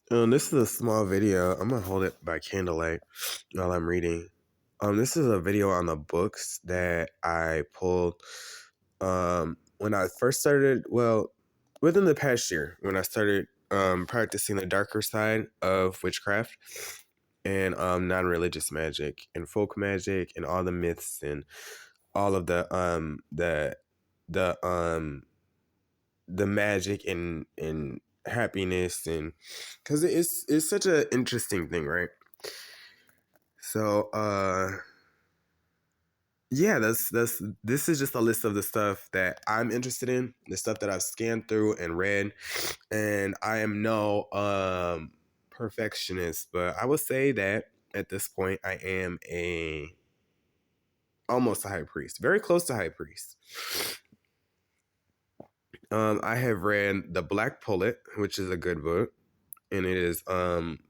This is a small video. I'm gonna hold it by candlelight while I'm reading. This is a video on the books that I pulled when I first started. Well, within the past year, when I started practicing the darker side of witchcraft and non-religious magic and folk magic and all the myths and all of the the magic and happiness, and because it's such an interesting thing, right? So yeah, that's this is just a list of the stuff that I'm interested in, the stuff that I've scanned through and read. And I am no perfectionist, but I would say that at this point I am a almost a high priest, very close to high priest. I have read The Black Pullet, which is a good book, and it is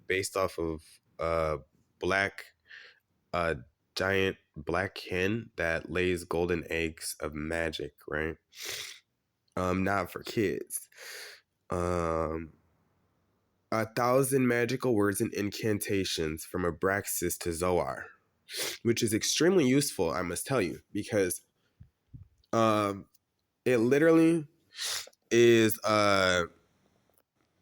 based off of black a giant black hen that lays golden eggs of magic, right? Not for kids. Um, a thousand magical words and incantations from Abraxas to Zoar, which is extremely useful, I must tell you, because um, it literally is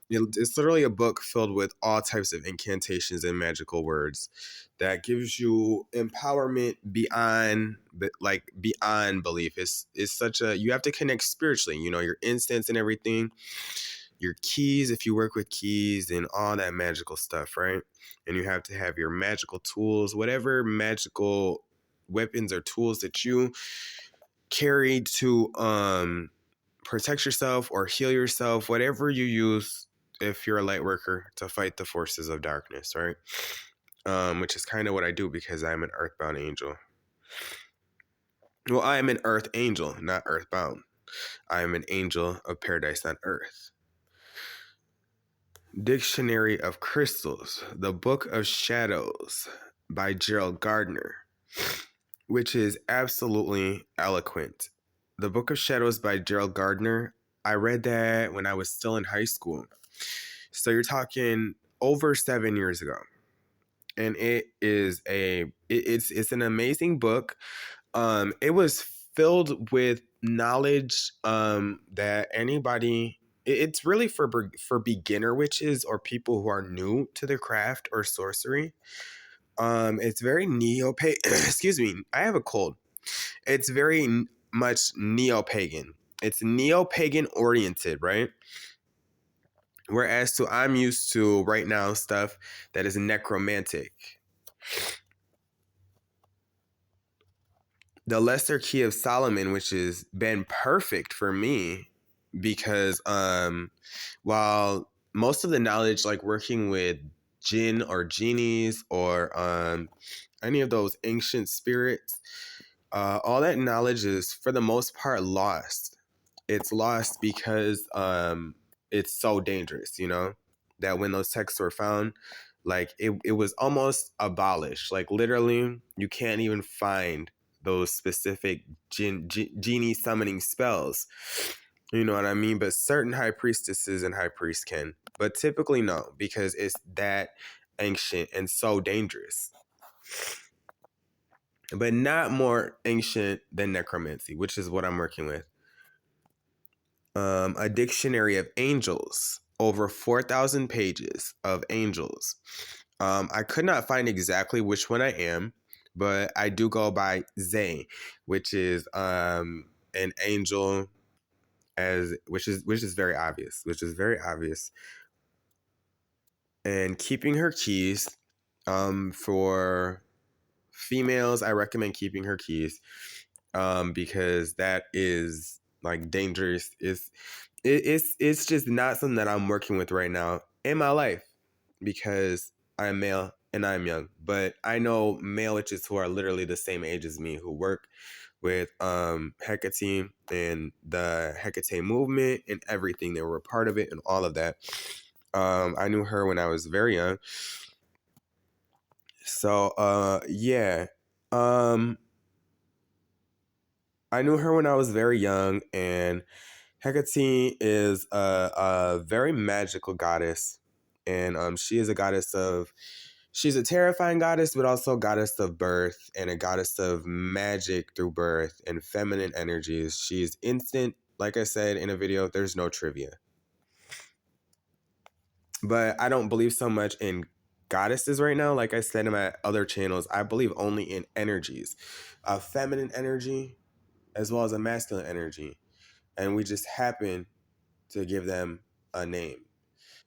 it's literally a book filled with all types of incantations and magical words that gives you empowerment beyond belief. It's such a, you have to connect spiritually, your instance and everything, your keys if you work with keys and all that magical stuff, right? And you have to have your magical tools, whatever magical weapons or tools that you carry to protect yourself or heal yourself, whatever you use if you're a light worker to fight the forces of darkness, right? Which is kind of what I do because I'm an earthbound angel. Well, I am an earth angel, not earthbound. I am an angel of paradise on earth. Dictionary of Crystals, The Book of Shadows by Gerald Gardner, which is absolutely eloquent. The Book of Shadows by Gerald Gardner, I read that when I was still in high school. So you're talking over 7 years ago. And it's an amazing book. It was filled with knowledge that anybody, it's really for beginner witches or people who are new to the craft or sorcery. It's very excuse me, I have a cold. It's very much neo-pagan. It's neo-pagan oriented, right? Whereas I'm used to right now stuff that is necromantic. The Lesser Key of Solomon, which has been perfect for me because while most of the knowledge, like working with jinn or genies or any of those ancient spirits, all that knowledge is for the most part lost. It's lost because it's so dangerous, that when those texts were found, like it was almost abolished. Like literally, you can't even find those specific genie summoning spells. You know what I mean? But certain high priestesses and high priests can. But typically no, because it's that ancient and so dangerous. But not more ancient than necromancy, which is what I'm working with. A dictionary of angels, over 4,000 pages of angels. I could not find exactly which one I am, but I do go by Zay, which is an angel, which is very obvious, And keeping her keys, for females, I recommend keeping her keys, because that is like dangerous. It's just not something that I'm working with right now in my life because I'm male and I'm young. But I know male witches who are literally the same age as me who work with Hecate and the Hecate movement and everything. They were a part of it and all of that. I knew her when I was very young. So yeah. I knew her when I was very young, and Hecate is a very magical goddess, And she is a goddess of, she's a terrifying goddess, but also a goddess of birth and a goddess of magic through birth and feminine energies. She's instant. Like I said in a video, there's no trivia. But I don't believe so much in goddesses right now. Like I said in my other channels, I believe only in energies, a feminine energy as well as a masculine energy. And we just happen to give them a name.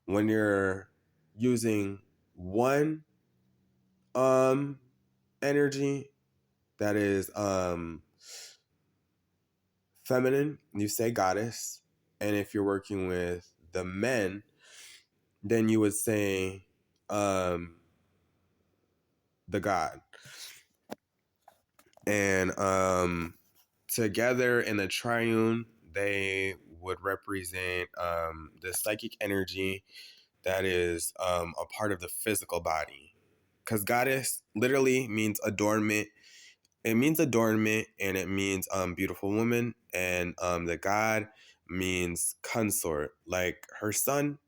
When you're using one energy that is feminine, you say goddess. And if you're working with the men, then you would say the god. And together in the triune, they would represent the psychic energy that is a part of the physical body. Because goddess literally means adornment. It means adornment, and it means beautiful woman. And the god means consort, like her son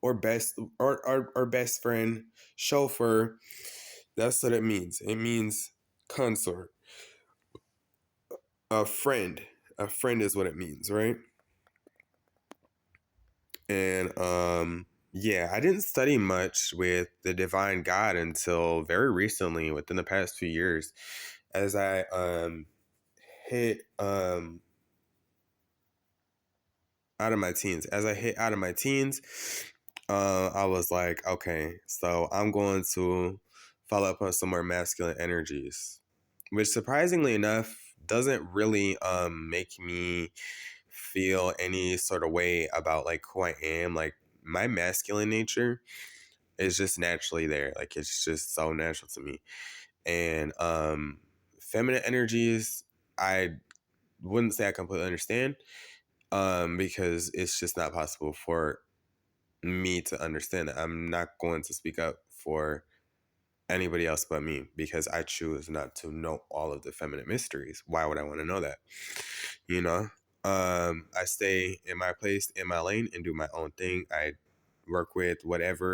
or best or best friend, chauffeur. That's what it means. It means consort. A friend. A friend is what it means, right? And yeah, I didn't study much with the divine God until very recently, within the past few years, as I hit out of my teens. As I hit out of my teens, I was like, okay, so I'm going to follow up on some more masculine energies, which surprisingly enough doesn't really make me feel any sort of way about like who I am. Like my masculine nature is just naturally there. Like it's just so natural to me. And feminine energies, I wouldn't say I completely understand, because it's just not possible for me to understand that. I'm not going to speak up for anybody else but me because I choose not to know all of the feminine mysteries. Why would I want to know that? You know? I stay in my place, in my lane, and do my own thing. I work with whatever